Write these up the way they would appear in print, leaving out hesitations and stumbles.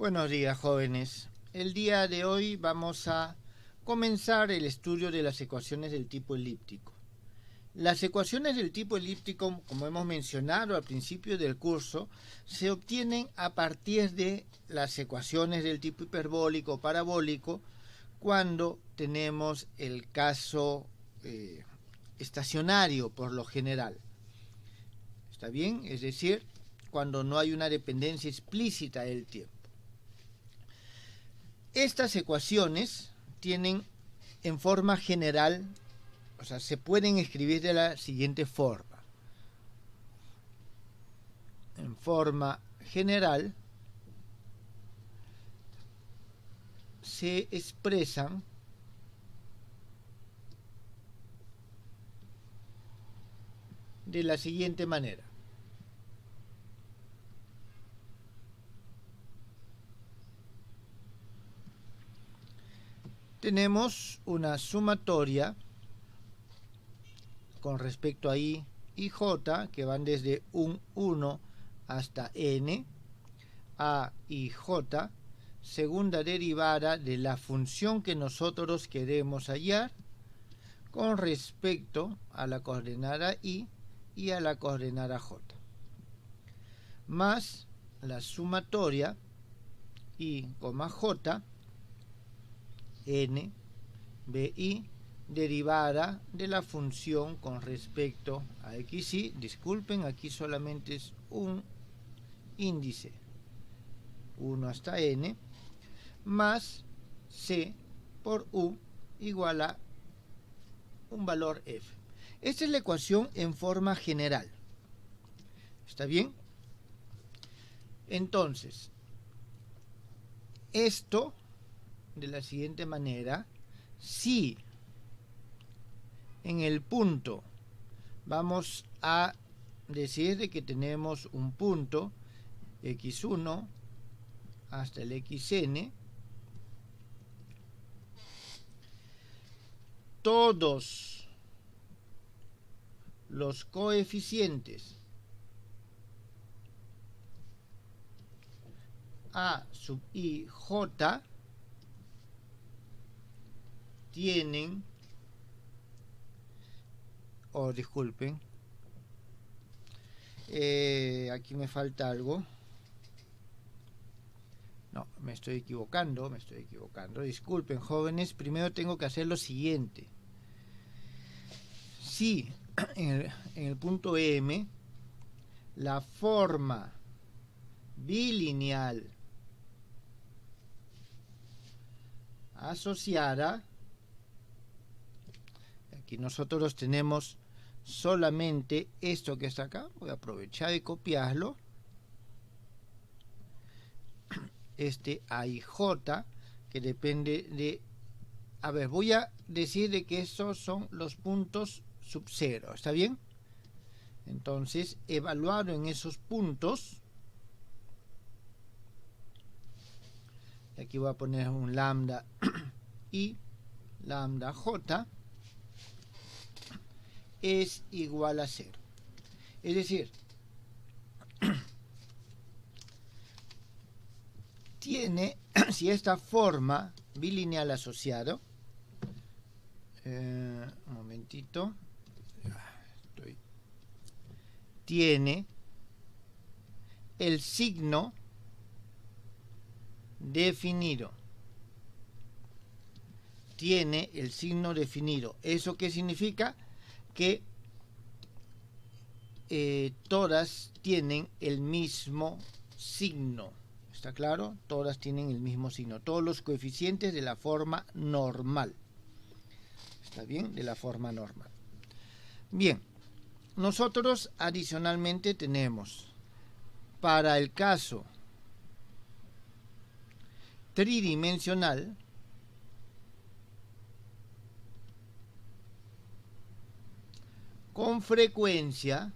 Buenos días, jóvenes. El día de hoy vamos a comenzar el estudio de las ecuaciones del tipo elíptico. Las ecuaciones del tipo elíptico, como hemos mencionado al principio del curso, se obtienen a partir de las ecuaciones del tipo hiperbólico o parabólico cuando tenemos el caso estacionario por lo general. ¿Está bien? Es decir, cuando no hay una dependencia explícita del tiempo. Estas ecuaciones tienen en forma general, o sea, se pueden escribir de la siguiente forma. En forma general se expresan de la siguiente manera. Tenemos una sumatoria con respecto a I y J que van desde un 1 hasta N, A y J, segunda derivada de la función que nosotros queremos hallar con respecto a la coordenada I y a la coordenada J, más la sumatoria I, J, N, BI, derivada de la función con respecto a XY. Disculpen, aquí solamente es un índice, 1 hasta N, más C por U igual a un valor F. Esta es la ecuación en forma general. ¿Está bien? Entonces, esto de la siguiente manera: si en el punto vamos a decir de que tenemos un punto x1 hasta el xn, todos los coeficientes a sub I, J tienen, disculpen, aquí me falta algo. No, me estoy equivocando. Disculpen, jóvenes, primero tengo que hacer lo siguiente. Si en el punto M la forma bilineal asociada, aquí nosotros tenemos solamente esto que está acá, voy a aprovechar y copiarlo, este A y J, que depende de, voy a decir de que estos son los puntos sub 0, ¿está bien? Entonces, evaluado en esos puntos, aquí voy a poner un lambda y lambda J es igual a 0. Es decir, tiene, si esta forma bilineal asociado, un momentito, tiene el signo definido. Tiene el signo definido. ¿Eso qué significa? Que todas tienen el mismo signo. ¿Está claro? Todas tienen el mismo signo. Todos los coeficientes de la forma normal. ¿Está bien? De la forma normal. Bien. Nosotros adicionalmente tenemos, para el caso tridimensional, con frecuencia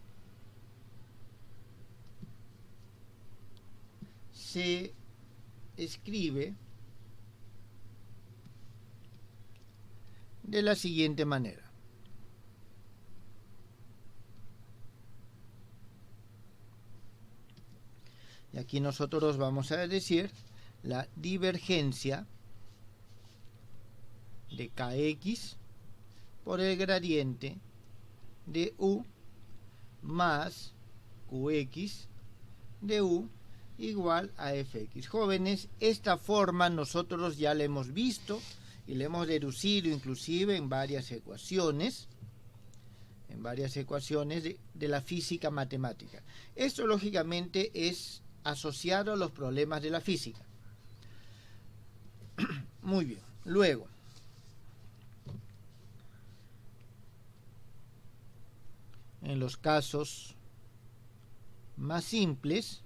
se escribe de la siguiente manera. Y aquí nosotros vamos a decir la divergencia de kx por el gradiente de u más qx de u igual a fx. Jóvenes, esta forma nosotros ya la hemos visto y la hemos deducido inclusive en varias ecuaciones de la física matemática. Esto lógicamente es asociado a los problemas de la física. Muy bien, luego en los casos más simples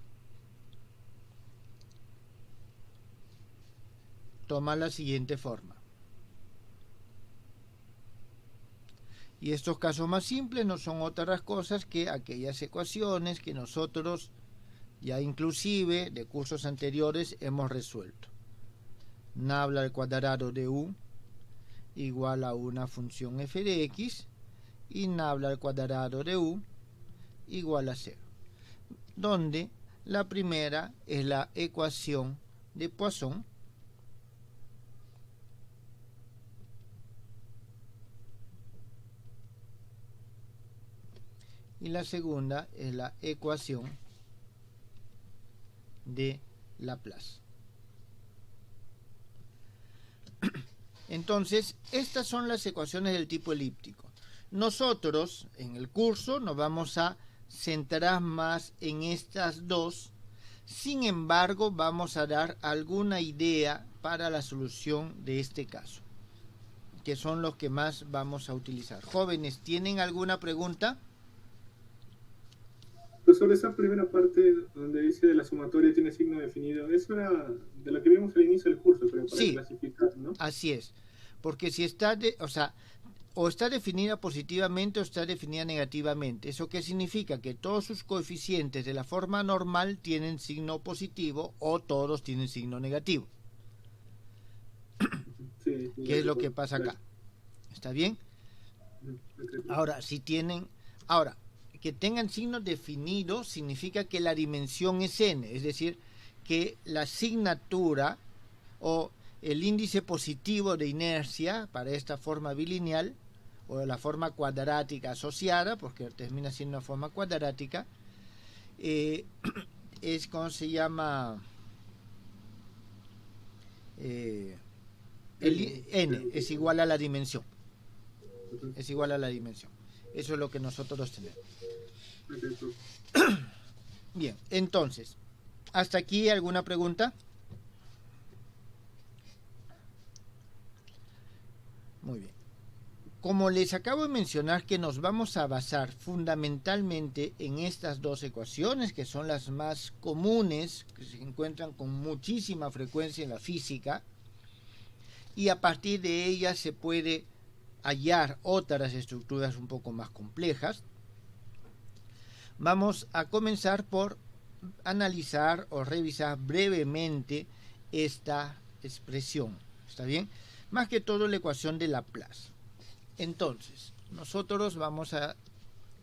toma la siguiente forma. Y estos casos más simples no son otras cosas que aquellas ecuaciones que nosotros ya inclusive de cursos anteriores hemos resuelto. Nabla al cuadrado de u igual a una función f de x y nabla al cuadrado de u igual a 0, donde la primera es la ecuación de Poisson y la segunda es la ecuación de Laplace. Entonces, estas son las ecuaciones del tipo elíptico. Nosotros, en el curso, nos vamos a centrar más en estas dos. Sin embargo, vamos a dar alguna idea para la solución de este caso, que son los que más vamos a utilizar. Jóvenes, ¿tienen alguna pregunta? Pues sobre esa primera parte donde dice de la sumatoria tiene signo definido, eso era de lo que vimos al inicio del curso, pero para Sí, clasificar, ¿no? así es. Porque si está, o está definida positivamente o está definida negativamente. ¿Eso qué significa? Que todos sus coeficientes de la forma normal tienen signo positivo o todos tienen signo negativo. Sí, ¿Qué es lo que pasa acá? ¿Está bien? Ahora, que tengan signo definido significa que la dimensión es n, es decir, que la asignatura o el índice positivo de inercia para esta forma bilineal o la forma cuadrática asociada, porque termina siendo una forma cuadrática, es como se llama el n es igual a la dimensión. Es igual a la dimensión. Eso es lo que nosotros tenemos. Bien, entonces, ¿hasta aquí alguna pregunta? Muy bien. Como les acabo de mencionar que nos vamos a basar fundamentalmente en estas dos ecuaciones, que son las más comunes, que se encuentran con muchísima frecuencia en la física, y a partir de ellas se puede hallar otras estructuras un poco más complejas, vamos a comenzar por analizar o revisar brevemente esta expresión. ¿Está bien? Más que todo la ecuación de Laplace. Entonces, nosotros vamos a,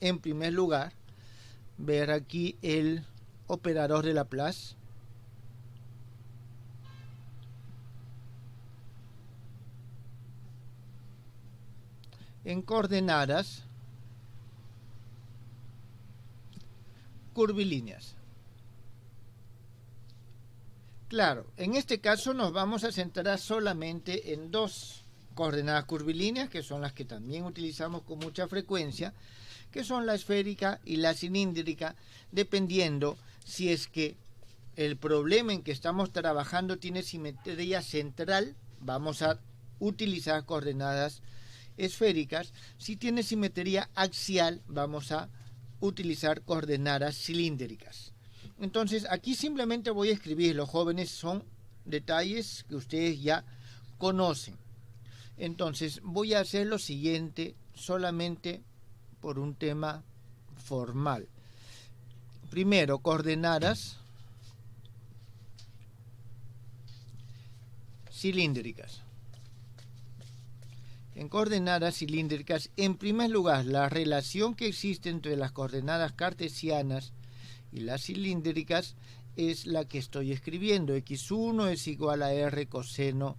en primer lugar, ver aquí el operador de Laplace. En coordenadas curvilíneas. Claro, en este caso nos vamos a centrar solamente en dos coordenadas curvilíneas, que son las que también utilizamos con mucha frecuencia, que son la esférica y la cilíndrica, dependiendo si es que el problema en que estamos trabajando tiene simetría central, vamos a utilizar coordenadas esféricas. Si tiene simetría axial, vamos a utilizar coordenadas cilíndricas. Entonces, aquí simplemente voy a escribir, los jóvenes, son detalles que ustedes ya conocen. Entonces, voy a hacer lo siguiente solamente por un tema formal. Primero, coordenadas cilíndricas. En coordenadas cilíndricas, en primer lugar, la relación que existe entre las coordenadas cartesianas y las cilíndricas es la que estoy escribiendo. X1 es igual a R coseno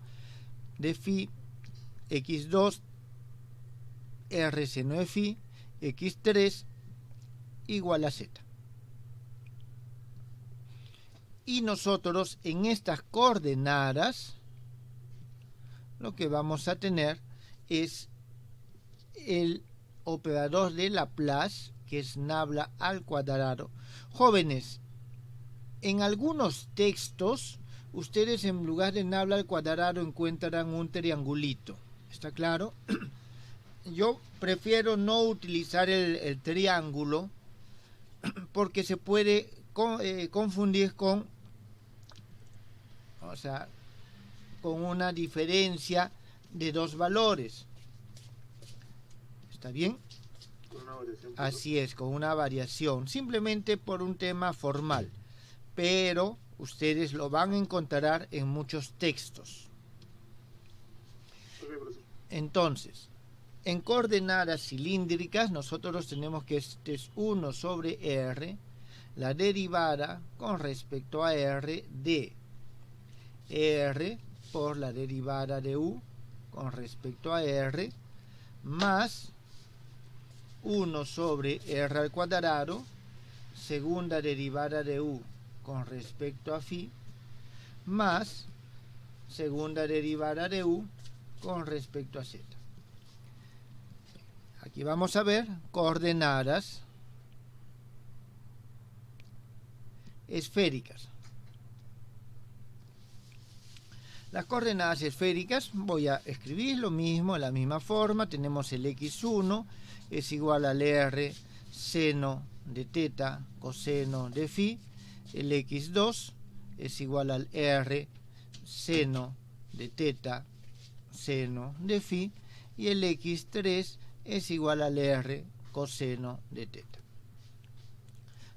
de phi, X2 R seno de phi, X3 igual a Z. Y nosotros en estas coordenadas lo que vamos a tener es el operador de Laplace, que es nabla al cuadrado. Jóvenes, en algunos textos ustedes en lugar de nabla al cuadrado encuentran un triangulito. ¿Está claro? Yo prefiero no utilizar el triángulo porque se puede confundir con, o sea, con una diferencia de dos valores. ¿Está bien? Con una variación. Así es, con una variación, simplemente por un tema formal. Pero ustedes lo van a encontrar en muchos textos. Entonces, en coordenadas cilíndricas, nosotros tenemos que este es 1 sobre R, la derivada con respecto a R de R por la derivada de U con respecto a R, más 1 sobre R al cuadrado, segunda derivada de U con respecto a phi, más segunda derivada de U con respecto a Z. Aquí vamos a ver coordenadas esféricas. Las coordenadas esféricas voy a escribir lo mismo, de la misma forma. Tenemos el x1 es igual al r seno de teta coseno de phi. El x2 es igual al r seno de teta seno de phi. Y el x3 es igual al r coseno de teta.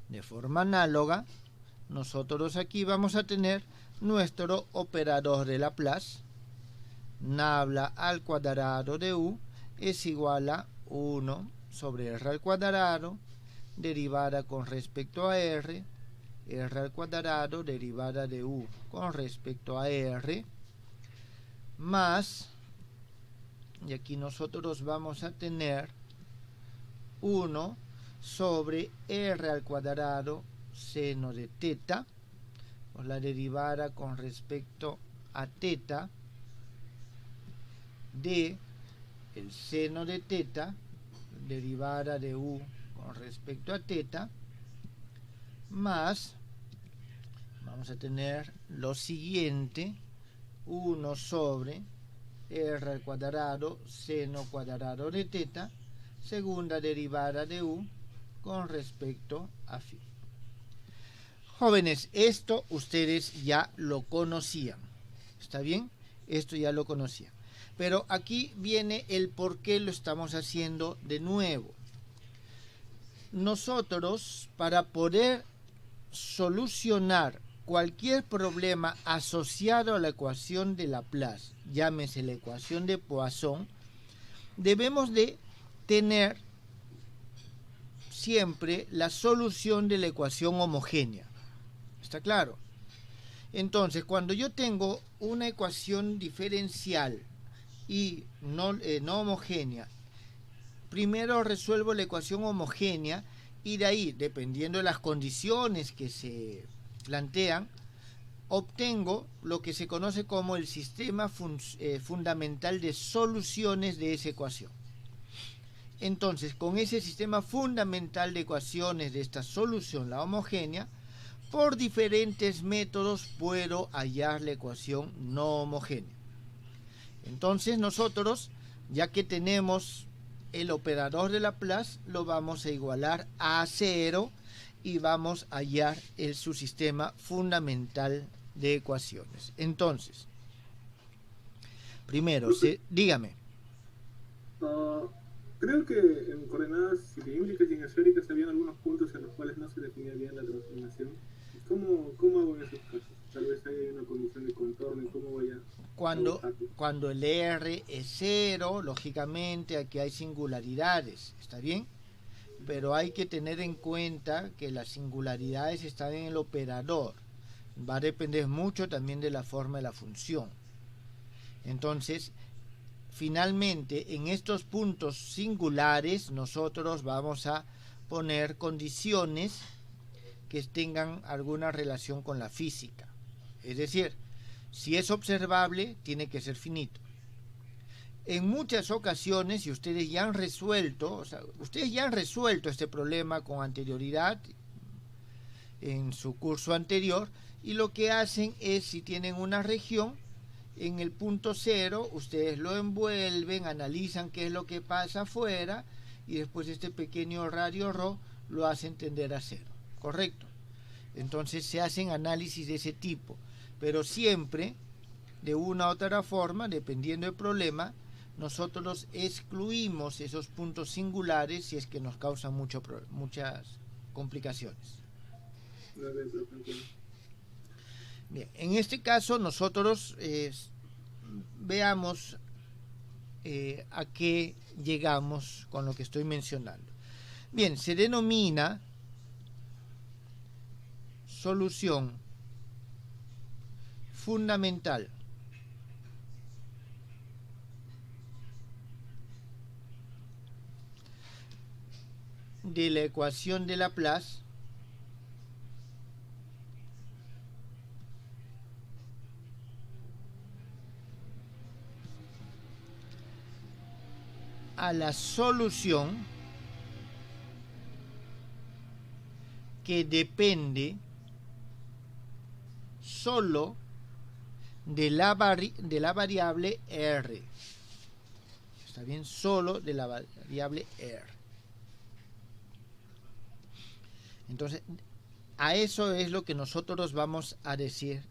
De forma análoga, nosotros aquí vamos a tener nuestro operador de Laplace, nabla al cuadrado de U es igual a 1 sobre R al cuadrado, derivada con respecto a R, R al cuadrado, derivada de U con respecto a R, más, y aquí nosotros vamos a tener 1 sobre R al cuadrado seno de teta, o la derivada con respecto a teta de el seno de teta, derivada de U con respecto a teta, más, vamos a tener lo siguiente, 1 sobre R al cuadrado seno cuadrado de teta, segunda derivada de U con respecto a phi. Jóvenes, esto ustedes ya lo conocían, ¿está bien? Esto ya lo conocían. Pero aquí viene el por qué lo estamos haciendo de nuevo. Nosotros, para poder solucionar cualquier problema asociado a la ecuación de Laplace, llámese la ecuación de Poisson, debemos de tener siempre la solución de la ecuación homogénea. ¿Está claro? Entonces, cuando yo tengo una ecuación diferencial y no homogénea, primero resuelvo la ecuación homogénea y de ahí, dependiendo de las condiciones que se plantean, obtengo lo que se conoce como el sistema fundamental de soluciones de esa ecuación. Entonces, con ese sistema fundamental de ecuaciones de esta solución, la homogénea, por diferentes métodos puedo hallar la ecuación no homogénea. Entonces nosotros, ya que tenemos el operador de Laplace, lo vamos a igualar a 0 y vamos a hallar su sistema fundamental de ecuaciones. Entonces, primero, dígame. Creo que en coordenadas cilíndricas y en esféricas habían algunos puntos en los cuales no se definía bien la transformación. ¿Cómo hago en esos casos? Tal vez hay una condición de contorno y cómo voy a... Cuando el R es 0, lógicamente aquí hay singularidades, ¿está bien? Pero hay que tener en cuenta que las singularidades están en el operador. va a depender mucho también de la forma de la función. Entonces, finalmente, en estos puntos singulares, nosotros vamos a poner condiciones que tengan alguna relación con la física. Es decir, si es observable, tiene que ser finito. En muchas ocasiones, si ustedes ya han resuelto, este problema con anterioridad en su curso anterior, y lo que hacen es, si tienen una región, en el punto cero, ustedes lo envuelven, analizan qué es lo que pasa afuera, y después este pequeño radio ρ lo hacen tender a cero, ¿correcto? Entonces se hacen análisis de ese tipo, pero siempre, de una u otra forma, dependiendo del problema, nosotros excluimos esos puntos singulares si es que nos causan muchas complicaciones. Bien, en este caso nosotros veamos a qué llegamos con lo que estoy mencionando. Bien, se denomina solución fundamental de la ecuación de Laplace a la solución que depende solo de la variable R. ¿Está bien? Solo de la variable R. Entonces, a eso es lo que nosotros vamos a decir,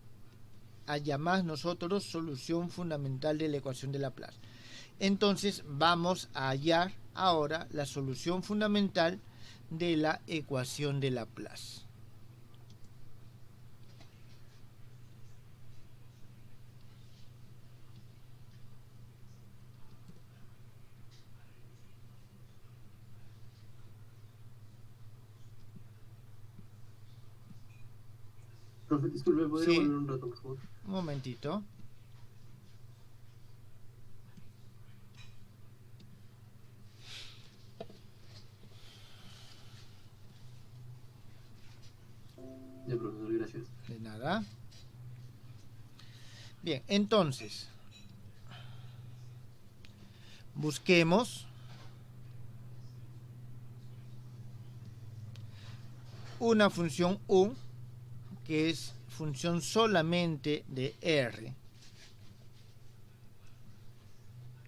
a llamar nosotros solución fundamental de la ecuación de Laplace. Entonces, vamos a hallar ahora la solución fundamental de la ecuación de Laplace. Profe, disculpe, ¿podría Sí. volver un rato, por favor? Un momentito. Ya, profesor, gracias. De nada. Bien, entonces, busquemos una función U, que es función solamente de R,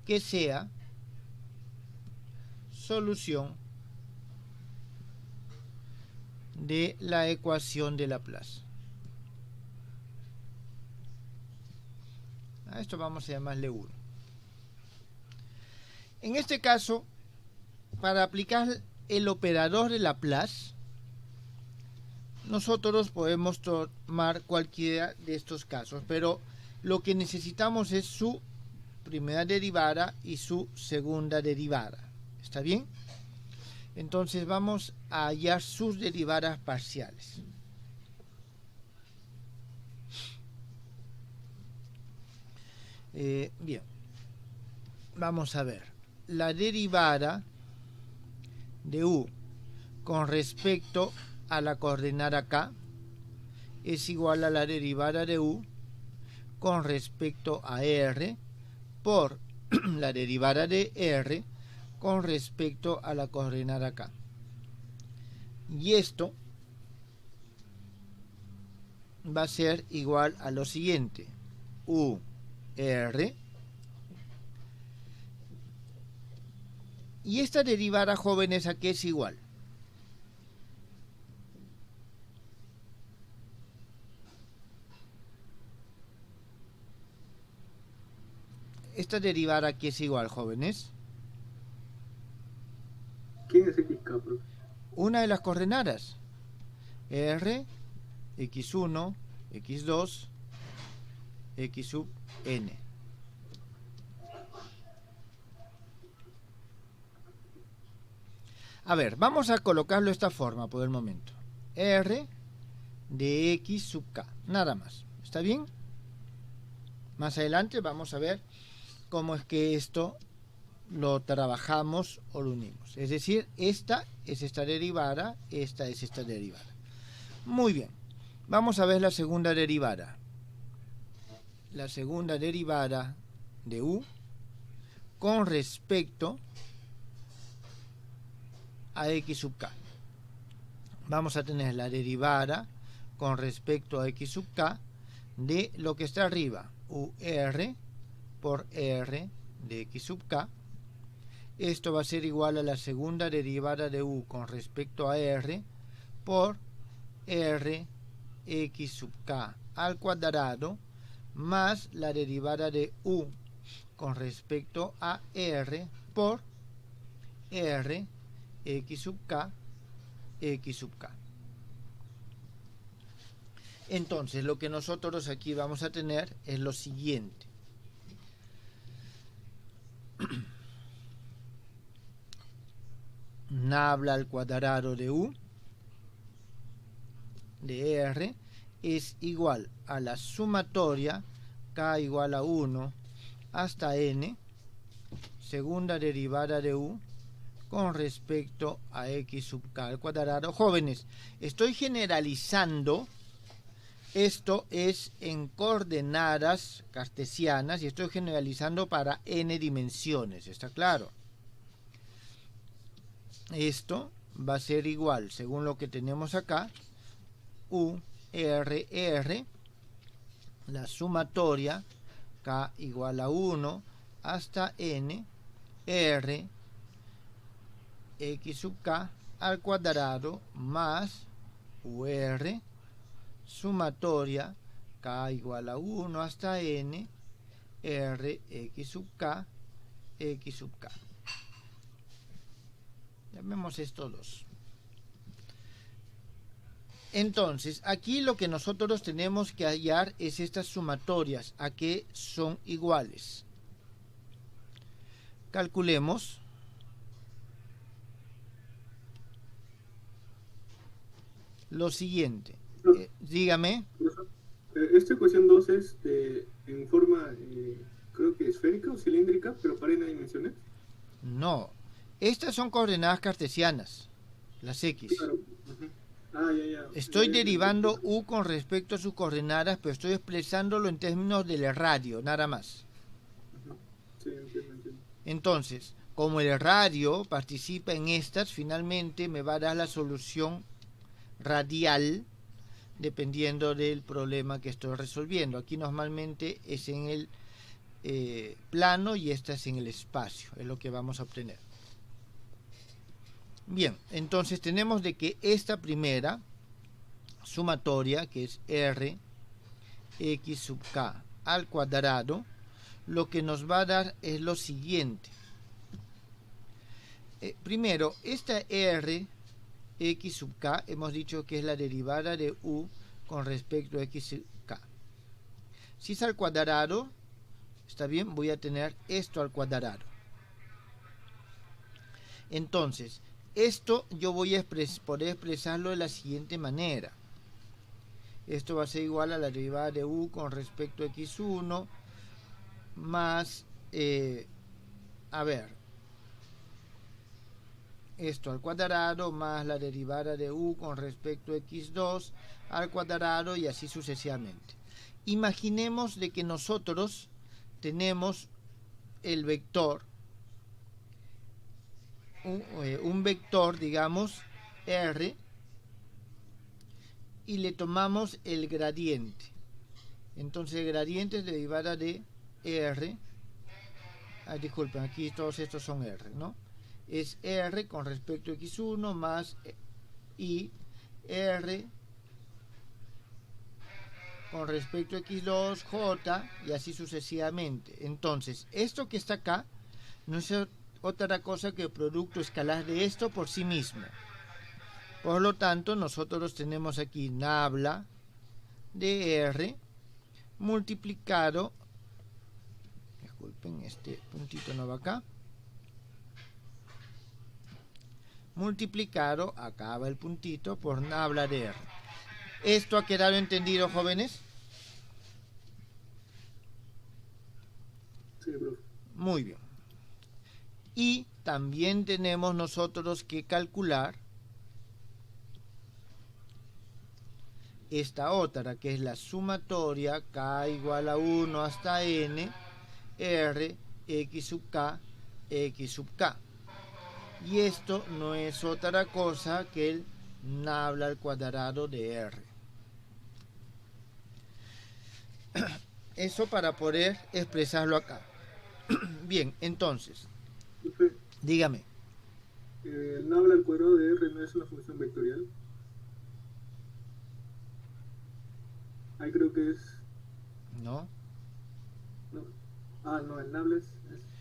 que sea solución de la ecuación de Laplace. A esto vamos a llamarle 1. En este caso, para aplicar el operador de Laplace, nosotros podemos tomar cualquiera de estos casos, pero lo que necesitamos es su primera derivada y su segunda derivada. ¿Está bien? Entonces vamos a hallar sus derivadas parciales. Bien, vamos a ver. La derivada de U con respecto a la coordenada K es igual a la derivada de U con respecto a R por la derivada de R con respecto a la coordenada K. Y esto va a ser igual a lo siguiente: U R, y esta derivada, jóvenes, ¿a qué es igual? Esta derivada aquí es igual, jóvenes. ¿Quién es XK, profe? Una de las coordenadas. R, X1, X2, X sub N. A ver, vamos a colocarlo de esta forma por el momento. R de X sub K. nada más. ¿Está bien? Más adelante vamos a ver cómo es que esto lo trabajamos o lo unimos. Es decir, esta es esta derivada, esta es esta derivada. Muy bien. Vamos a ver la segunda derivada. La segunda derivada de u con respecto a x sub k. Vamos a tener la derivada con respecto a x sub k de lo que está arriba, ur por r de x sub k. Esto va a ser igual a la segunda derivada de u con respecto a r por r x sub k al cuadrado más la derivada de u con respecto a r por r x sub k x sub k. Entonces lo que nosotros aquí vamos a tener es lo siguiente. Nabla al cuadrado de u de r es igual a la sumatoria k igual a 1 hasta n, segunda derivada de u con respecto a x sub k al cuadrado. Jóvenes, estoy generalizando, esto es en coordenadas cartesianas y estoy generalizando para n dimensiones, ¿está claro? Esto va a ser igual, según lo que tenemos acá, u r, la sumatoria k igual a 1 hasta n, r x sub k al cuadrado más ur sumatoria k igual a 1 hasta n, r x sub k x sub k. Llamemos esto 2. Entonces, aquí lo que nosotros tenemos que hallar es estas sumatorias, a que son iguales. Calculemos. Lo siguiente. Dígame. Esta ecuación 2 es en forma, creo que esférica o cilíndrica, pero para n dimensiones. No. Estas son coordenadas cartesianas, las x. Claro. Ya. Estoy derivando u con respecto a sus coordenadas, pero estoy expresándolo en términos del radio, nada más. Sí, entiendo. Entonces, como el radio participa en estas, finalmente me va a dar la solución radial dependiendo del problema que estoy resolviendo. Aquí normalmente es en el plano y esta es en el espacio, es lo que vamos a obtener. Bien, entonces tenemos de que esta primera sumatoria, que es r x sub k al cuadrado, lo que nos va a dar es lo siguiente. Primero, esta r x sub k hemos dicho que es la derivada de u con respecto a x sub k. Si es al cuadrado, está bien, voy a tener esto al cuadrado. Entonces, esto yo voy a poder expresarlo de la siguiente manera. Esto va a ser igual a la derivada de u con respecto a x1 más, esto al cuadrado más la derivada de u con respecto a x2 al cuadrado y así sucesivamente. Imaginemos de que nosotros tenemos el vector, un vector, digamos, r, y le tomamos el gradiente. Entonces el gradiente es derivada de r. Disculpen, aquí todos estos son r, ¿no? Es r con respecto a x1 más y r con respecto a x2, j, y así sucesivamente. Entonces, esto que está acá no es otra cosa que el producto escalar de esto por sí mismo. Por lo tanto, nosotros tenemos aquí nabla de r multiplicado, disculpen, este puntito no va acá, multiplicado, acá va el puntito, por nabla de r. ¿Esto ha quedado entendido, jóvenes? Sí, profe. Muy bien. Y también tenemos nosotros que calcular esta otra, que es la sumatoria k igual a 1 hasta n, r, x sub k, x sub k. Y esto no es otra cosa que el nabla al cuadrado de r. Eso para poder expresarlo acá. Bien, entonces, Profe, dígame. el nabla al cuadrado de R no es una función vectorial. Ahí creo que es... ¿No? No. Ah, no, el nabla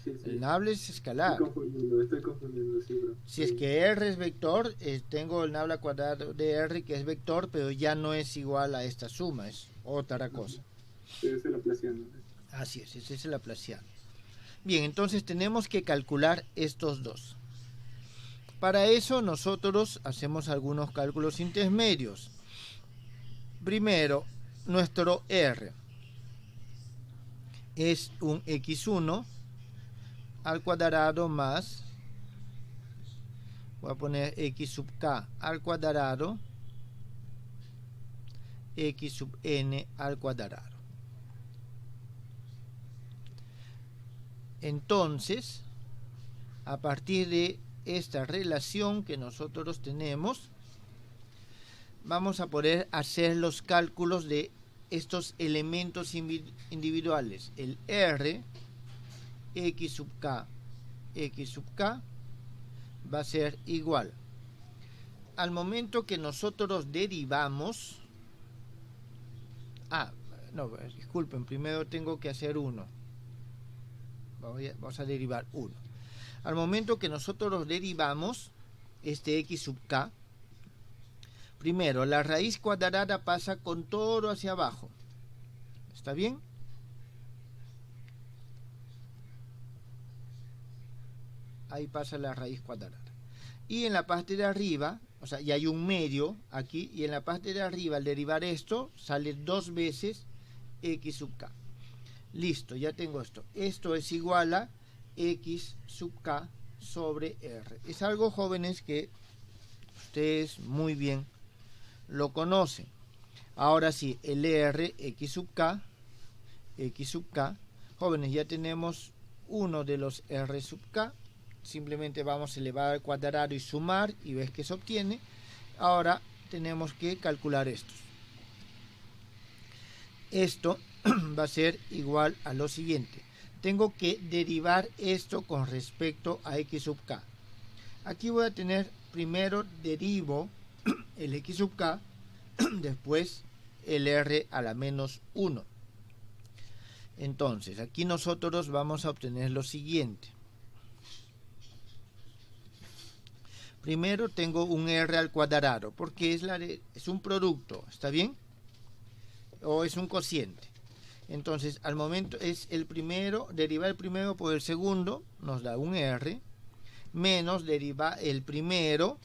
sí, sí. El nabla es escalar. Estoy confundiendo, sí, bro. Si es que R es vector, tengo el nabla cuadrado de R que es vector, pero ya no es igual a esta suma, es otra cosa. Ese es el laplaciano. Así es, ese es el laplaciano. Bien, entonces tenemos que calcular estos dos. Para eso nosotros hacemos algunos cálculos intermedios. Primero, nuestro R es un x1 al cuadrado más, voy a poner x sub k al cuadrado, x sub n al cuadrado. Entonces, a partir de esta relación que nosotros tenemos, vamos a poder hacer los cálculos de estos elementos individuales. El R, x sub k va a ser igual. Al momento que nosotros derivamos... disculpen, primero tengo que hacer 1. Vamos a derivar 1. Al momento que nosotros derivamos este x sub k, primero la raíz cuadrada pasa con todo hacia abajo. ¿Está bien? Ahí pasa la raíz cuadrada. Y en la parte de arriba, o sea, y hay un medio aquí, y en la parte de arriba al derivar esto, sale 2 veces x sub k. Listo, ya tengo esto. Esto es igual a x sub k sobre r. Es algo, jóvenes, que ustedes muy bien lo conocen. Ahora sí, el r, x sub k, jóvenes, ya tenemos uno de los r sub k. Simplemente vamos a elevar al cuadrado y sumar y ves que se obtiene. Ahora tenemos que calcular estos. Esto va a ser igual a lo siguiente. Tengo que derivar esto con respecto a x sub k. Aquí voy a tener, primero derivo el x sub k, después el r a la menos 1. Entonces, aquí nosotros vamos a obtener lo siguiente. Primero tengo un r al cuadrado, porque es un producto, ¿está bien? O es un cociente. Entonces, al momento es el primero, derivar el primero por el segundo, nos da un r, menos derivar el primero,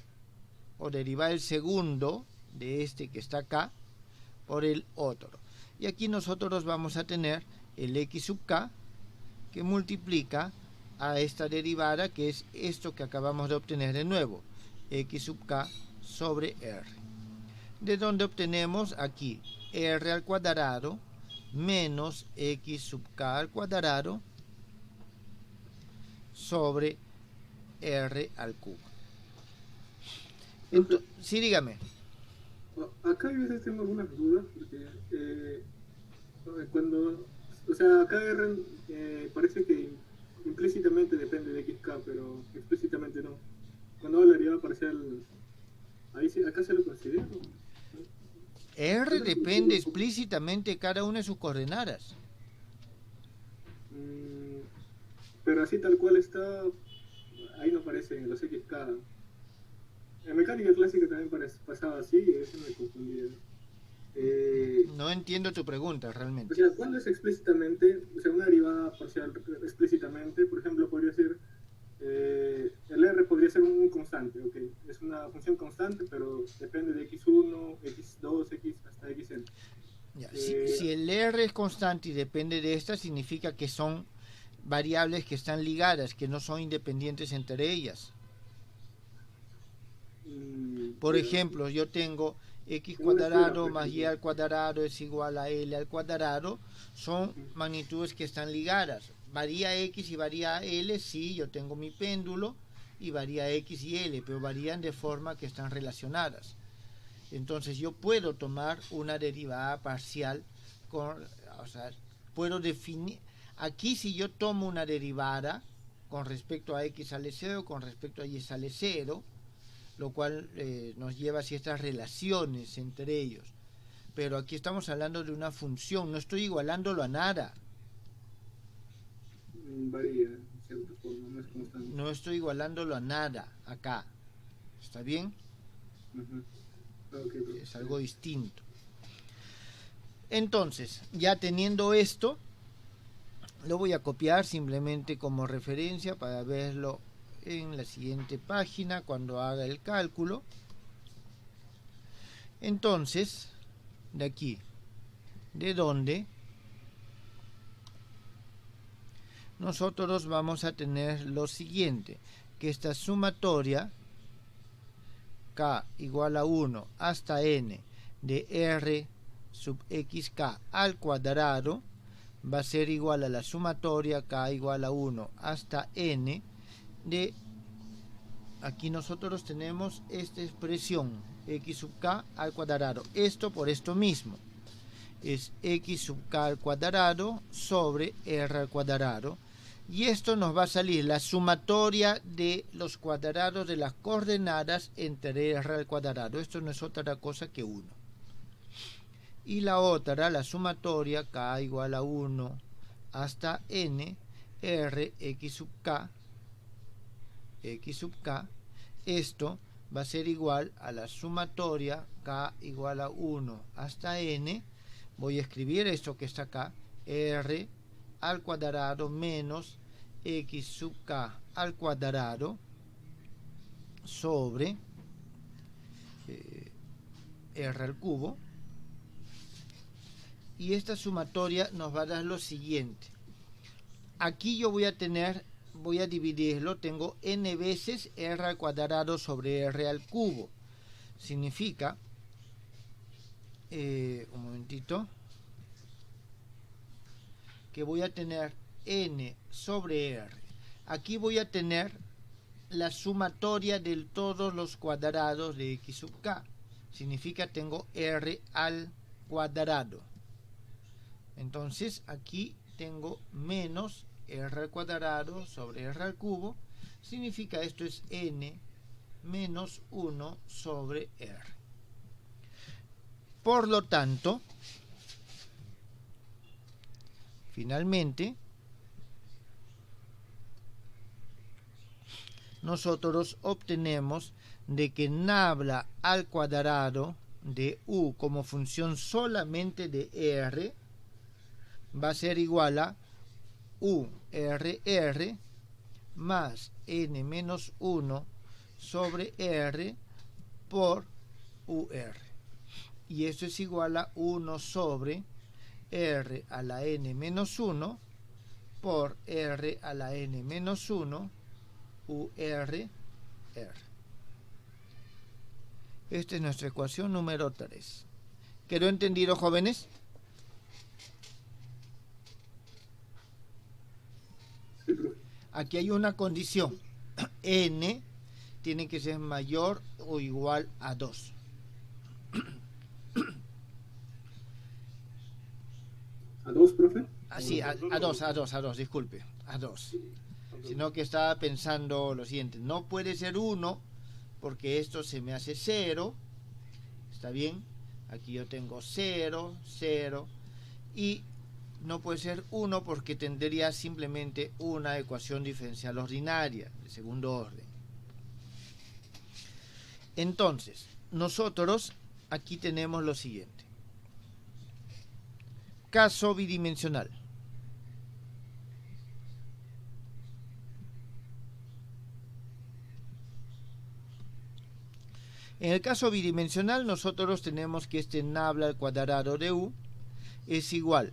o derivar el segundo, de este que está acá, por el otro. Y aquí nosotros vamos a tener el x sub k, que multiplica a esta derivada, que es esto que acabamos de obtener de nuevo, x sub k sobre r. De donde obtenemos aquí r al cuadrado menos x sub k al cuadrado sobre r al cubo. Entonces, sí, dígame. Acá a veces tengo algunas dudas, porque cuando, o sea, acá R parece que implícitamente depende de XK, pero explícitamente no. Cuando hablo de derivada parcial, ahí sí, acá se lo considera. R depende explícitamente de cada una de sus coordenadas. Pero así tal cual está, ahí no aparece en los XK. En mecánica clásica también pasaba así y eso me confundía. No entiendo tu pregunta realmente. O sea, ¿cuándo es explícitamente, o sea, una derivada parcial explícitamente? Por ejemplo, podría ser, el R podría ser un constante, ok. Es una función constante, pero depende de x1, x2, x a xn. Ya, si el R es constante y depende de esta, significa que son variables que están ligadas, que no son independientes entre ellas. Por ejemplo, yo tengo x cuadrado más y al cuadrado es igual a l al cuadrado. Son magnitudes que están ligadas. Varía x y varía l, sí, yo tengo mi péndulo y varía x y l, pero varían de forma que están relacionadas. Entonces yo puedo tomar una derivada parcial puedo definir, aquí si yo tomo una derivada con respecto a x sale 0, con respecto a y sale 0, lo cual nos lleva a ciertas relaciones entre ellos. Pero aquí estamos hablando de una función, no estoy igualándolo a nada. Varía, de cierta forma, no es constante. No estoy igualándolo a nada acá. ¿Está bien? Okay, es algo distinto. Entonces, ya teniendo esto, lo voy a copiar simplemente como referencia para verlo en la siguiente página cuando haga el cálculo. Entonces, de aquí, de donde nosotros vamos a tener lo siguiente, que esta sumatoria k igual a 1 hasta n de r sub xk al cuadrado va a ser igual a la sumatoria k igual a 1 hasta n de, aquí nosotros tenemos esta expresión x sub k al cuadrado, esto por esto mismo es x sub k al cuadrado sobre r al cuadrado, y esto nos va a salir la sumatoria de los cuadrados de las coordenadas entre r al cuadrado. Esto no es otra cosa que 1. Y la otra, la sumatoria k igual a 1 hasta n r x sub k. Esto va a ser igual a la sumatoria k igual a 1 hasta n. Voy a escribir esto que está acá, r al cuadrado menos x sub k al cuadrado sobre r al cubo, y esta sumatoria nos va a dar lo siguiente. Aquí yo voy a dividirlo, tengo n veces r al cuadrado sobre r al cubo, significa un momentito, que voy a tener n sobre r. Aquí voy a tener la sumatoria de todos los cuadrados de x sub k. Significa tengo r al cuadrado. Entonces aquí tengo menos r al cuadrado sobre r al cubo. Significa esto es n menos 1 sobre r. Por lo tanto, finalmente, nosotros obtenemos de que nabla al cuadrado de u como función solamente de r va a ser igual a u r más n menos 1 sobre r por ur. Y esto es igual a 1 sobre r a la n menos 1 por r a la n menos 1 UR. Esta es nuestra ecuación número 3. ¿Quedó entendido, jóvenes? Aquí hay una condición. N tiene que ser mayor o igual a 2. ¿A 2, profe? Sí, a 2, disculpe. A 2. Sino que estaba pensando lo siguiente, no puede ser 1 porque esto se me hace 0, ¿está bien? Aquí yo tengo 0, 0, y no puede ser 1 porque tendría simplemente una ecuación diferencial ordinaria de segundo orden. Entonces, nosotros aquí tenemos lo siguiente. Caso bidimensional. En el caso bidimensional nosotros tenemos que este nabla al cuadrado de u es igual.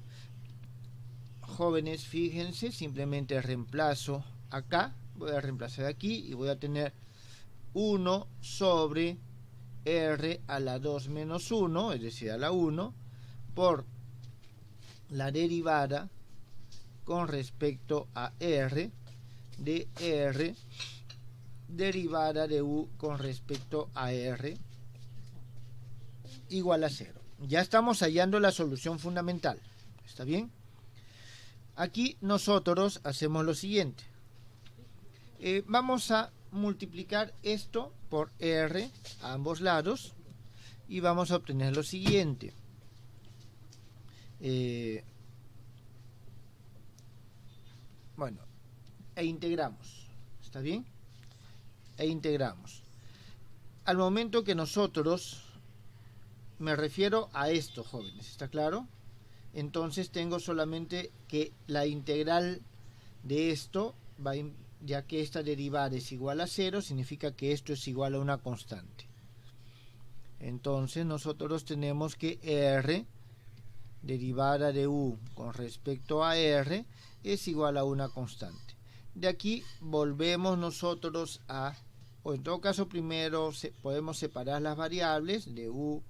Jóvenes, fíjense, simplemente reemplazo acá, voy a reemplazar aquí y voy a tener 1 sobre r a la 2 menos 1, es decir, a la 1, por la derivada con respecto a r de r derivada de u con respecto a r igual a 0. Ya estamos hallando la solución fundamental. ¿Está bien? Aquí nosotros hacemos lo siguiente. Vamos a multiplicar esto por r a ambos lados y vamos a obtener lo siguiente. Bueno, integramos. ¿Está bien? Integramos. Al momento que nosotros, me refiero a esto, jóvenes, ¿está claro? Entonces tengo solamente que la integral de esto, ya que esta derivada es igual a 0, significa que esto es igual a una constante. Entonces nosotros tenemos que r derivada de u con respecto a r es igual a una constante. De aquí volvemos nosotros a, o en todo caso primero podemos separar las variables de u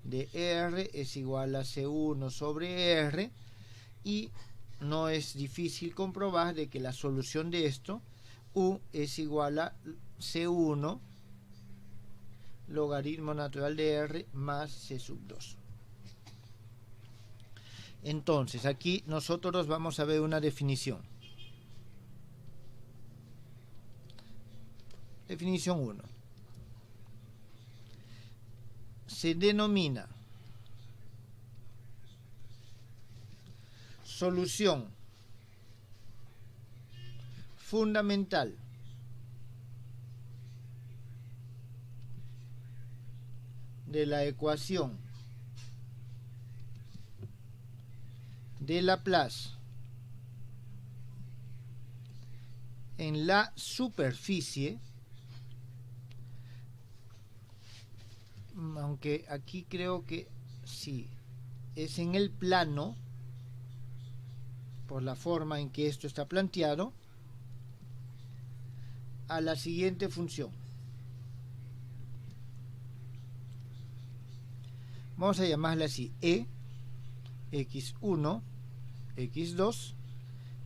de r es igual a c1 sobre r, y no es difícil comprobar de que la solución de esto, u es igual a c1 logaritmo natural de r más c sub 2. Entonces aquí nosotros vamos a ver una definición. Definición 1. Se denomina solución fundamental de la ecuación de Laplace en la superficie, aunque aquí creo que sí, es en el plano, por la forma en que esto está planteado, a la siguiente función. Vamos a llamarla así, x1, x2,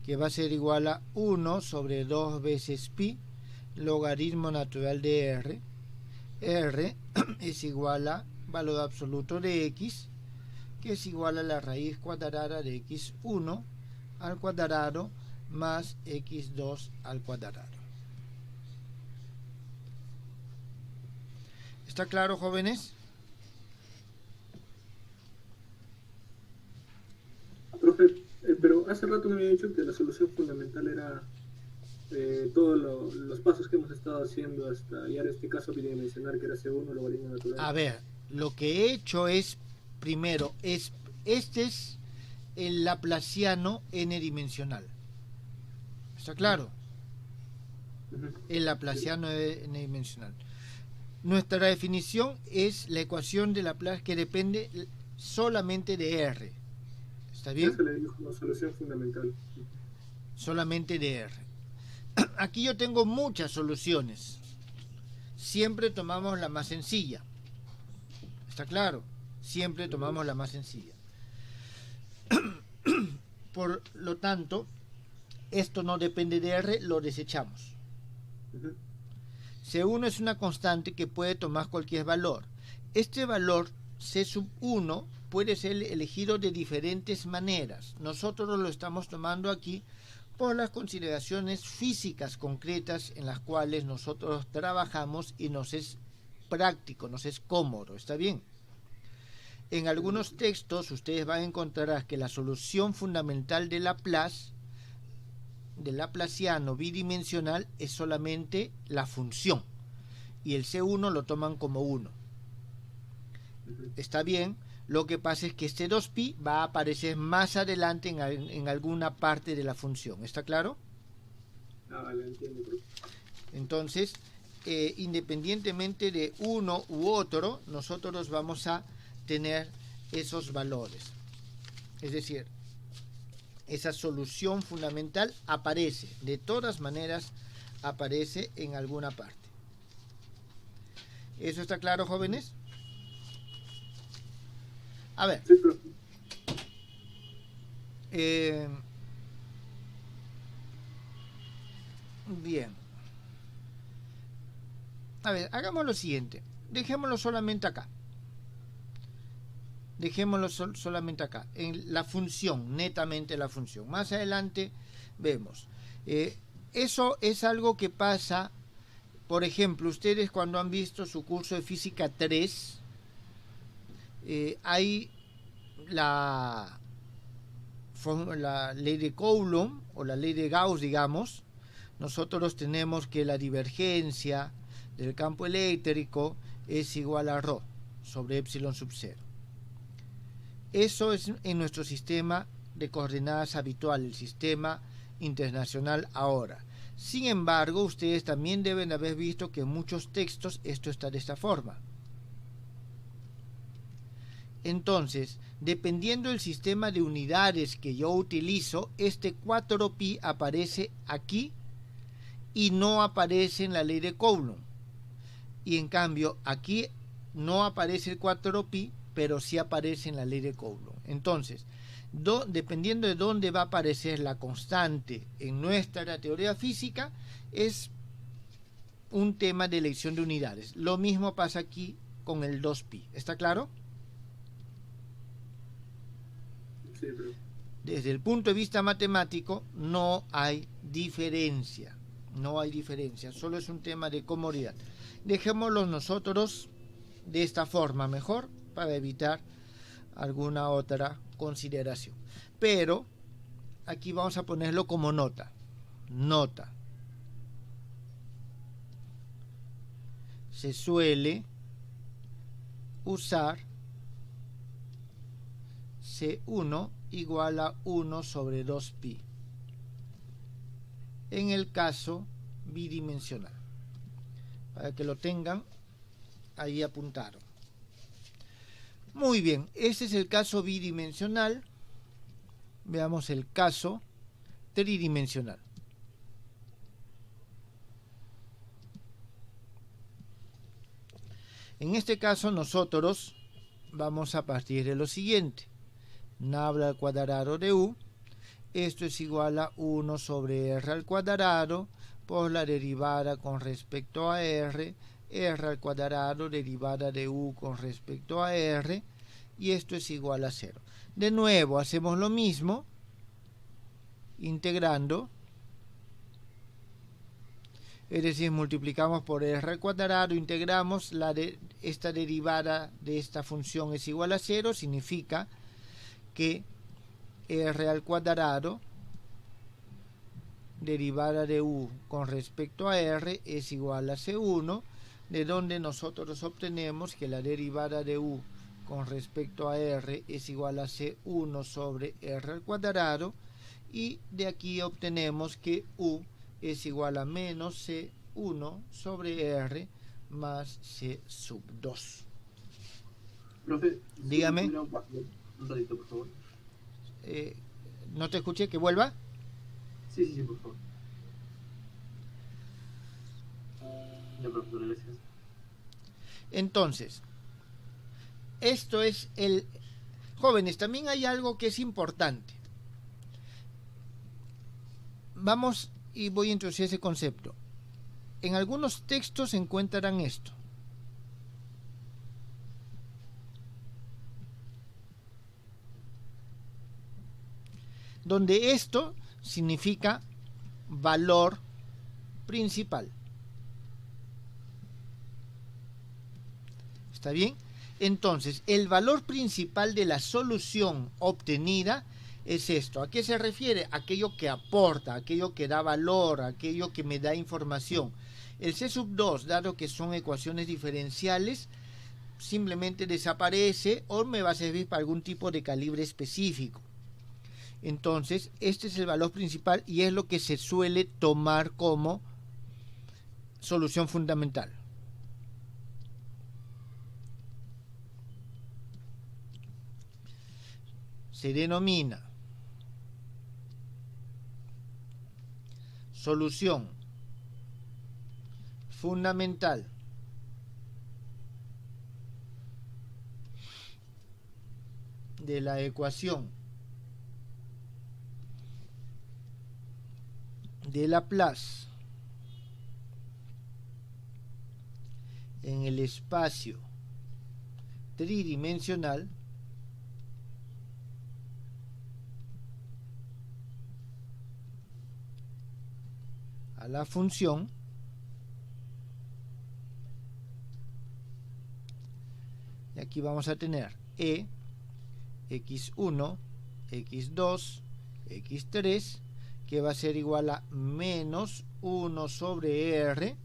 que va a ser igual a 1 sobre 2 veces pi, logaritmo natural de r. R es igual a valor absoluto de x, que es igual a la raíz cuadrada de x1 al cuadrado más x2 al cuadrado. ¿Está claro, jóvenes? Profe, pero hace rato me había dicho que la solución fundamental era todos los pasos que hemos estado haciendo hasta hallar este caso bidimensional que era C1 logaritmo natural. A ver, lo que he hecho es, primero, este es el laplaciano n-dimensional. ¿Está claro? El laplaciano n-dimensional. Nuestra definición es la ecuación de Laplace que depende solamente de R. ¿Está bien? Eso le digo como solución fundamental. Solamente de R. Aquí yo tengo muchas soluciones. Siempre tomamos la más sencilla. ¿Está claro? Siempre tomamos la más sencilla. Por lo tanto, esto no depende de R, lo desechamos. C1 es una constante que puede tomar cualquier valor. Este valor C sub 1 puede ser elegido de diferentes maneras. Nosotros lo estamos tomando aquí por las consideraciones físicas concretas en las cuales nosotros trabajamos y nos es práctico, nos es cómodo. ¿Está bien? En algunos textos ustedes van a encontrar que la solución fundamental de Laplace, del laplaciano bidimensional, es solamente la función y el C1 lo toman como 1. Está bien, lo que pasa es que este 2pi va a aparecer más adelante en alguna parte de la función. ¿Está claro? Vale, entiendo. Entonces, independientemente de uno u otro, nosotros vamos a tener esos valores. Es decir, esa solución fundamental aparece, de todas maneras aparece en alguna parte. ¿Eso está claro, jóvenes? A ver. Bien. A ver, hagamos lo siguiente. Dejémoslo solamente acá. Dejémoslo solamente acá. En la función, netamente la función. Más adelante vemos. Eso es algo que pasa, por ejemplo, ustedes cuando han visto su curso de física 3, hay la ley de Coulomb o la ley de Gauss, digamos. Nosotros tenemos que la divergencia del campo eléctrico es igual a ρ sobre epsilon sub 0. Eso es en nuestro sistema de coordenadas habitual, el sistema internacional ahora. Sin embargo, ustedes también deben haber visto que en muchos textos esto está de esta forma. Entonces, dependiendo del sistema de unidades que yo utilizo, este 4pi aparece aquí y no aparece en la ley de Coulomb. Y en cambio, aquí no aparece el 4pi, pero sí aparece en la ley de Coulomb. Entonces, dependiendo de dónde va a aparecer la constante en nuestra teoría física, es un tema de elección de unidades. Lo mismo pasa aquí con el 2pi. ¿Está claro? Sí, pero... Desde el punto de vista matemático no hay diferencia. No hay diferencia. Solo es un tema de comodidad. Dejémoslo nosotros de esta forma mejor para evitar alguna otra consideración. Pero aquí vamos a ponerlo como nota. Nota. Se suele usar C1 igual a 1 sobre 2pi en el caso bidimensional. Para que lo tengan ahí apuntado. Muy bien, ese es el caso bidimensional. Veamos el caso tridimensional. En este caso nosotros vamos a partir de lo siguiente. Nabla al cuadrado de u. Esto es igual a 1 sobre r al cuadrado por la derivada con respecto a r al cuadrado derivada de u con respecto a r, y esto es igual a 0. De nuevo hacemos lo mismo, integrando, es decir, multiplicamos por r al cuadrado, integramos, esta derivada de esta función es igual a 0, significa que r al cuadrado derivada de u con respecto a r es igual a c1, de donde nosotros obtenemos que la derivada de u con respecto a r es igual a c1 sobre r al cuadrado, y de aquí obtenemos que u es igual a menos c1 sobre r más c sub 2. Profe, dígame. Un ratito, por favor. ¿No te escuché? ¿Que vuelva? Sí, por favor. Ya, profesor, gracias. Entonces, esto es el... Jóvenes, también hay algo que es importante. Vamos y voy a introducir ese concepto. En algunos textos se encuentran esto. Donde esto significa valor principal. ¿Está bien? Entonces, el valor principal de la solución obtenida es esto. ¿A qué se refiere? Aquello que aporta, aquello que da valor, aquello que me da información. El C sub 2, dado que son ecuaciones diferenciales, simplemente desaparece o me va a servir para algún tipo de calibre específico. Entonces, este es el valor principal y es lo que se suele tomar como solución fundamental. Se denomina solución fundamental de la ecuación de Laplace en el espacio tridimensional a la función y aquí vamos a tener e x1, x2, x3 que va a ser igual a menos 1 sobre r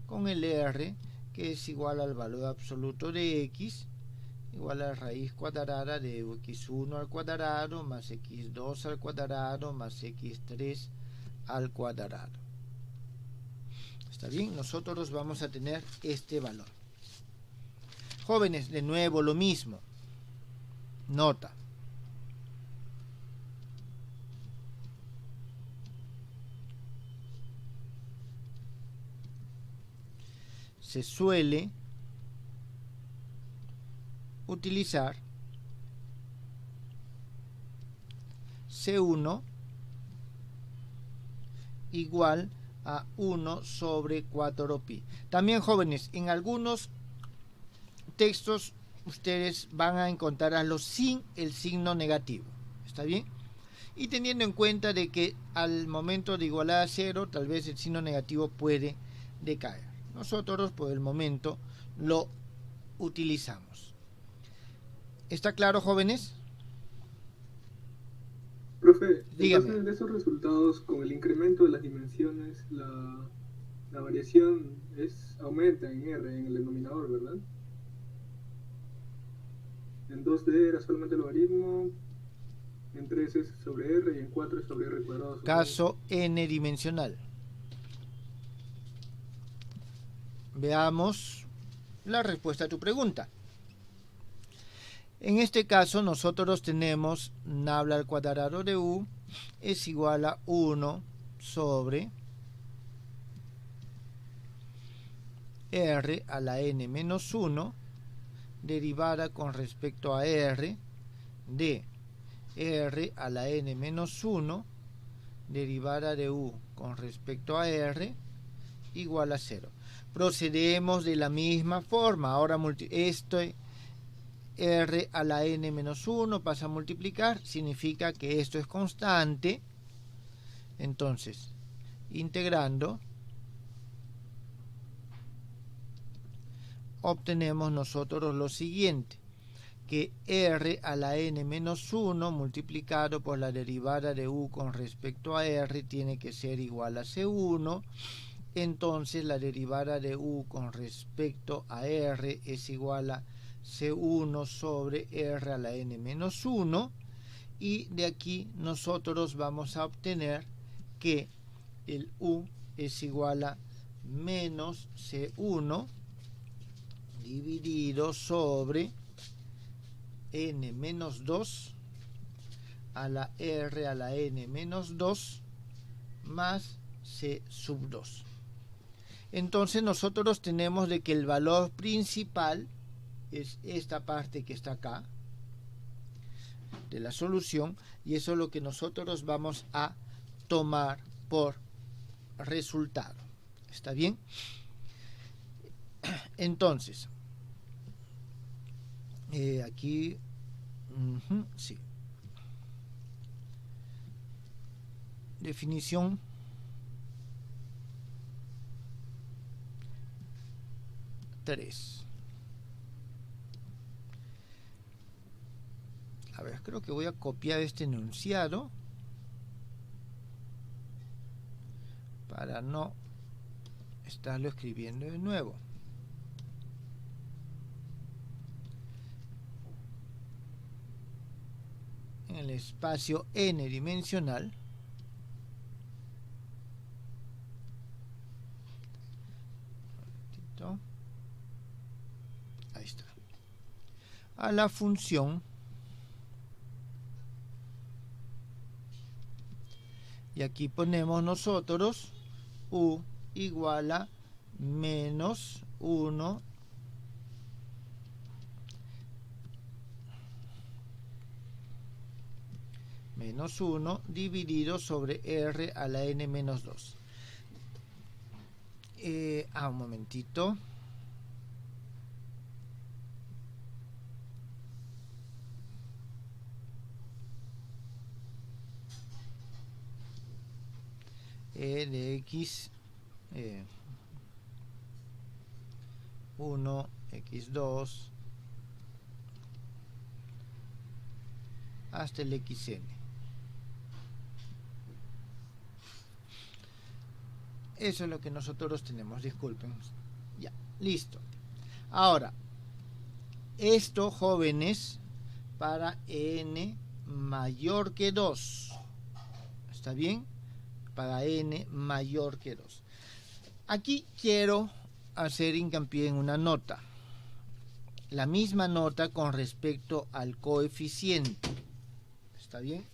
con el r que es igual al valor absoluto de x igual a raíz cuadrada de x1 al cuadrado más x2 al cuadrado más x3 al cuadrado. ¿Está bien? Nosotros vamos a tener este valor. Jóvenes, de nuevo lo mismo. Nota. Se suele utilizar C1 igual a 1 sobre 4pi. También, jóvenes, en algunos textos ustedes van a encontrarlo sin el signo negativo. ¿Está bien? Y teniendo en cuenta de que al momento de igualar a 0, tal vez el signo negativo puede decaer. Nosotros por el momento lo utilizamos. ¿Está claro, jóvenes? Profe, dígame. Entonces de esos resultados, con el incremento de las dimensiones, la variación aumenta en R, en el denominador, ¿verdad? En 2D era solamente el logaritmo, en 3 es sobre R y en 4 es sobre R cuadrado. Caso n dimensional. Veamos la respuesta a tu pregunta. En este caso nosotros tenemos nabla al cuadrado de u es igual a 1 sobre r a la n menos 1 derivada con respecto a r de r a la n menos 1 derivada de u con respecto a r igual a 0. Procedemos de la misma forma. Ahora r a la n menos 1 pasa a multiplicar, significa que esto es constante. Entonces, integrando, obtenemos nosotros lo siguiente, que r a la n menos 1 multiplicado por la derivada de u con respecto a r tiene que ser igual a c1. Entonces la derivada de u con respecto a r es igual a c1 sobre r a la n menos 1 y de aquí nosotros vamos a obtener que el u es igual a menos c1 dividido sobre n menos 2 a la r a la n menos 2 más c sub 2. Entonces nosotros tenemos de que el valor principal es esta parte que está acá de la solución y eso es lo que nosotros vamos a tomar por resultado. ¿Está bien? Entonces, aquí, sí. Definición. A ver, creo que voy a copiar este enunciado para no estarlo escribiendo de nuevo. En el espacio n dimensional a la función, y aquí ponemos nosotros u igual a menos 1 dividido sobre r a la n menos 2. Un momentito. De x 1, x2 hasta el xn. Eso es lo que nosotros tenemos, disculpen. Ya, listo. Ahora, esto, jóvenes, para n mayor que 2. ¿Está bien? Para n mayor que 2. Aquí quiero hacer hincapié en una nota. La misma nota con respecto al coeficiente. ¿Está bien?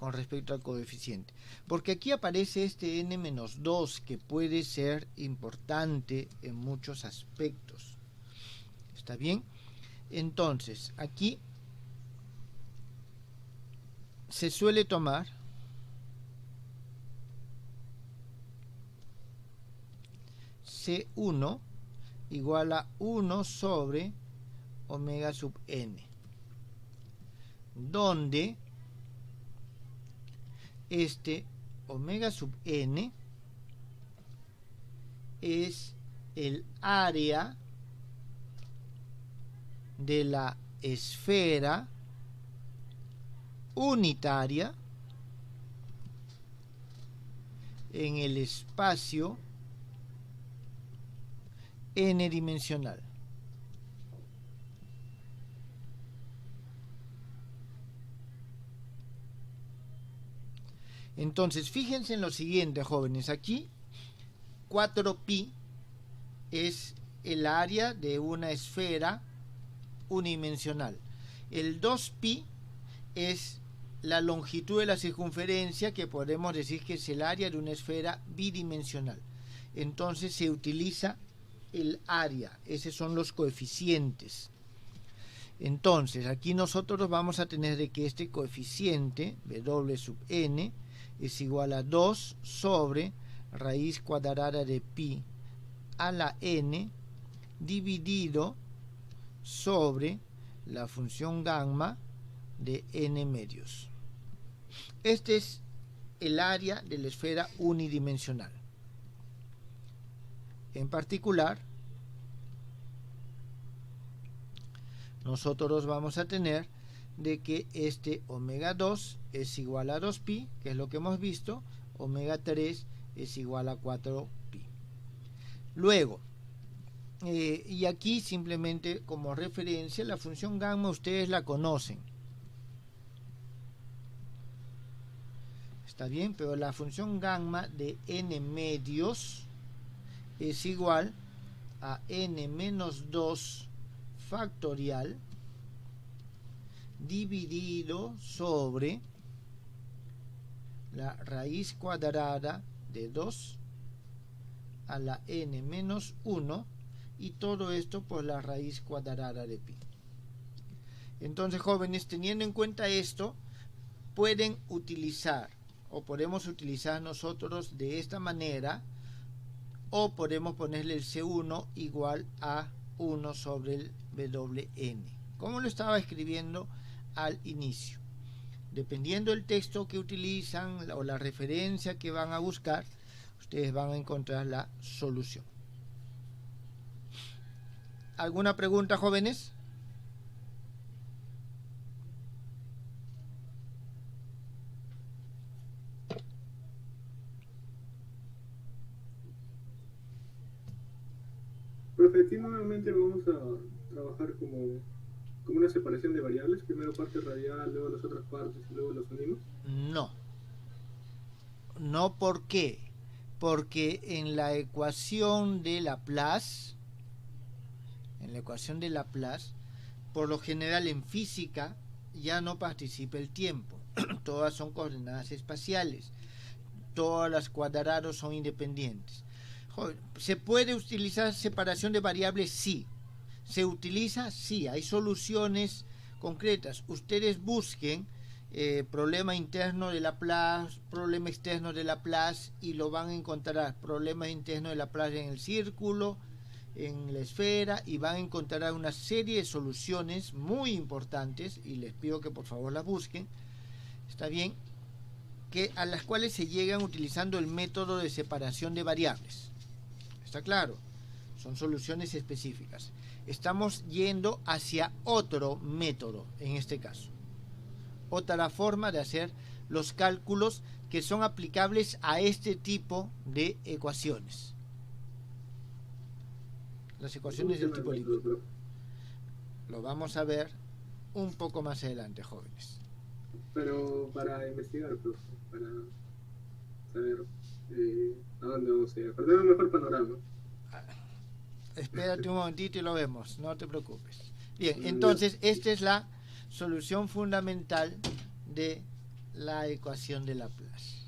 Con respecto al coeficiente. Porque aquí aparece este n-2 que puede ser importante en muchos aspectos. ¿Está bien? Entonces, aquí se suele tomar C1 igual a 1 sobre omega sub n, donde este omega sub n es el área de la esfera unitaria en el espacio n-dimensional. Entonces, fíjense en lo siguiente, jóvenes. Aquí 4pi es el área de una esfera unidimensional. El 2pi es la longitud de la circunferencia, que podemos decir que es el área de una esfera bidimensional. Entonces se utiliza el área. Esos son los coeficientes. Entonces, aquí nosotros vamos a tener de que este coeficiente, W sub n, es igual a 2 sobre raíz cuadrada de pi a la n dividido sobre la función gamma de n medios. Este es el área de la esfera unidimensional. En particular, nosotros vamos a tener de que este omega 2 es igual a 2pi, que es lo que hemos visto, omega 3 es igual a 4pi. Luego, y aquí simplemente como referencia, la función gamma ustedes la conocen. Está bien, pero la función gamma de n medios es igual a n menos 2 factorial dividido sobre la raíz cuadrada de 2 a la n menos 1 y todo esto por la raíz cuadrada de pi. Entonces, jóvenes, teniendo en cuenta esto, pueden utilizar o podemos utilizar nosotros de esta manera, o podemos ponerle el C1 igual a 1 sobre el WN, como lo estaba escribiendo al inicio. Dependiendo del texto que utilizan o la referencia que van a buscar, ustedes van a encontrar la solución. ¿Alguna pregunta, jóvenes? Profe, aquí nuevamente vamos a trabajar como una separación de variables. Primero parte radial, luego las otras partes y luego los unimos. No, ¿por qué? Porque en la ecuación de Laplace, Por lo general en física ya no participa el tiempo. Todas son coordenadas espaciales. Todas las cuadrados son independientes. ¿Se puede utilizar separación de variables? Sí. ¿Se utiliza? Sí. Hay soluciones concretas. Ustedes busquen problema interno de Laplace, problema externo de Laplace, y lo van a encontrar. Problema interno de Laplace en el círculo, en la esfera, y van a encontrar una serie de soluciones muy importantes, y les pido que por favor las busquen. Está bien, a las cuales se llegan utilizando el método de separación de variables. ¿Está claro? Son soluciones específicas. Estamos yendo hacia otro método en este caso. Otra forma de hacer los cálculos que son aplicables a este tipo de ecuaciones. Las ecuaciones del tipo líquido. Lo vamos a ver un poco más adelante, jóvenes. Pero para investigar, profe, para saber a dónde vamos a ir, para tener un mejor panorama. Espérate un momentito y lo vemos, no te preocupes. Bien, entonces esta es la solución fundamental de la ecuación de Laplace.